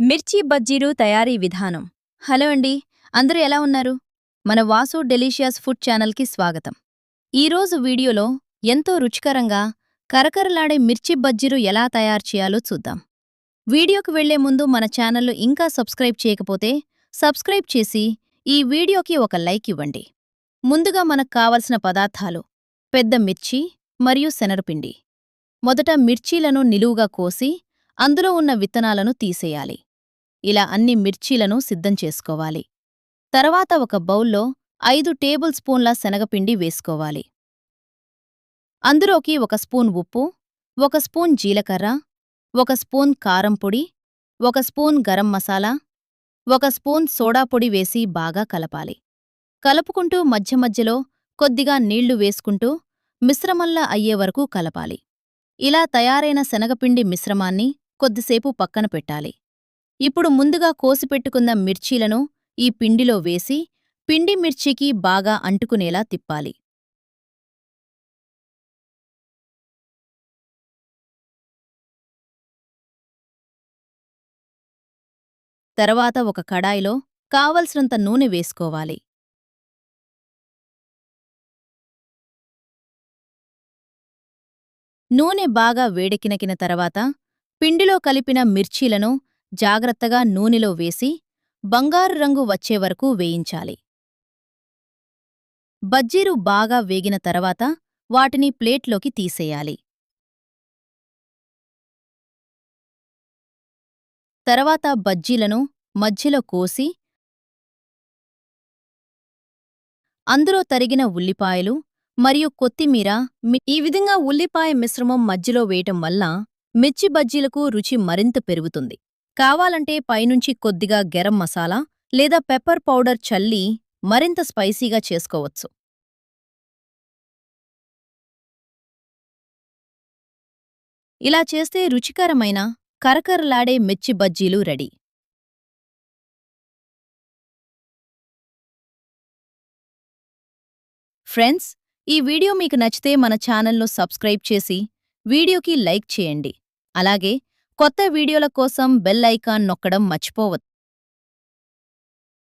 మిర్చి బజ్జీలు తయారీ విధానం. హలో అండి, అందరూ ఎలా ఉన్నారు? మన వాసు డెలీషియస్ ఫుడ్ ఛానల్కి స్వాగతం. ఈరోజు వీడియోలో ఎంతో రుచికరంగా కరకరలాడే మిర్చి బజ్జీలు ఎలా తయారు చేయాలో చూద్దాం. వీడియోకి వెళ్లే ముందు మన ఛానల్ను ఇంకా సబ్స్క్రైబ్ చేయకపోతే సబ్స్క్రైబ్ చేసి ఈ వీడియోకి ఒక లైక్ ఇవ్వండి. ముందుగా మనకు కావలసిన పదార్థాలు: పెద్ద మిర్చి మరియు శనగపిండి. మొదట మిర్చీలను నిలువుగా కోసి అందులో ఉన్న విత్తనాలను తీసేయాలి. ఇలా అన్ని మిర్చీలను సిద్ధం చేసుకోవాలి. తర్వాత ఒక బౌల్లో 5 టేబుల్ స్పూన్ల శనగపిండి వేసుకోవాలి. అందులోకి 1 స్పూన్ ఉప్పు, 1 స్పూన్ జీలకర్ర, 1 స్పూన్ కారం పొడి, 1 spoon garam masala, 1 spoon soda పొడి వేసి బాగా కలపాలి. కలుపుకుంటూ మధ్య మధ్యలో కొద్దిగా నీళ్లు వేసుకుంటూ మిశ్రమంలా అయ్యేవరకు కలపాలి. ఇలా తయారైన శనగపిండి మిశ్రమాన్ని కొద్దిసేపు పక్కన పెట్టాలి. ఇప్పుడు ముందుగా కోసిపెట్టుకున్న మిర్చీలను ఈ పిండిలో వేసి పిండి మిర్చికి బాగా అంటుకునేలా తిప్పాలి. తర్వాత ఒక కడాయిలో కావలసినంత నూనె వేసుకోవాలి. నూనె బాగా వేడెక్కిన తర్వాత పిండిలో కలిపిన మిర్చీలను జాగ్రత్తగా నూనెలో వేసి బంగారు రంగు వచ్చేవరకు వేయించాలి. బజ్జీలు బాగా వేగిన తర్వాత వాటిని ప్లేట్లోకి తీసేయాలి. తర్వాత బజ్జీలను మధ్యలో కోసి అందులో తరిగిన ఉల్లిపాయలు మరియు కొత్తిమీర ఈ విధంగా ఉల్లిపాయ మిశ్రమం మధ్యలో వేయటం వల్ల మిర్చి బజ్జీలకు రుచి మరింత పెరుగుతుంది. కావాలంటే పైనుంచి కొద్దిగా గరం మసాలా లేదా పెప్పర్ పౌడర్ చల్లి మరింత స్పైసీగా చేసుకోవచ్చు. ఇలా చేస్తే రుచికరమైన కరకరలాడే మిర్చి బజ్జీలు రెడీ. ఫ్రెండ్స్, ఈ వీడియో మీకు నచ్చితే మన ఛానల్ను సబ్స్క్రైబ్ చేసి వీడియోకి లైక్ చేయండి. అలాగే కొత్త వీడియోల కోసం బెల్ ఐకాన్ నొక్కడం మర్చిపోవద్దు.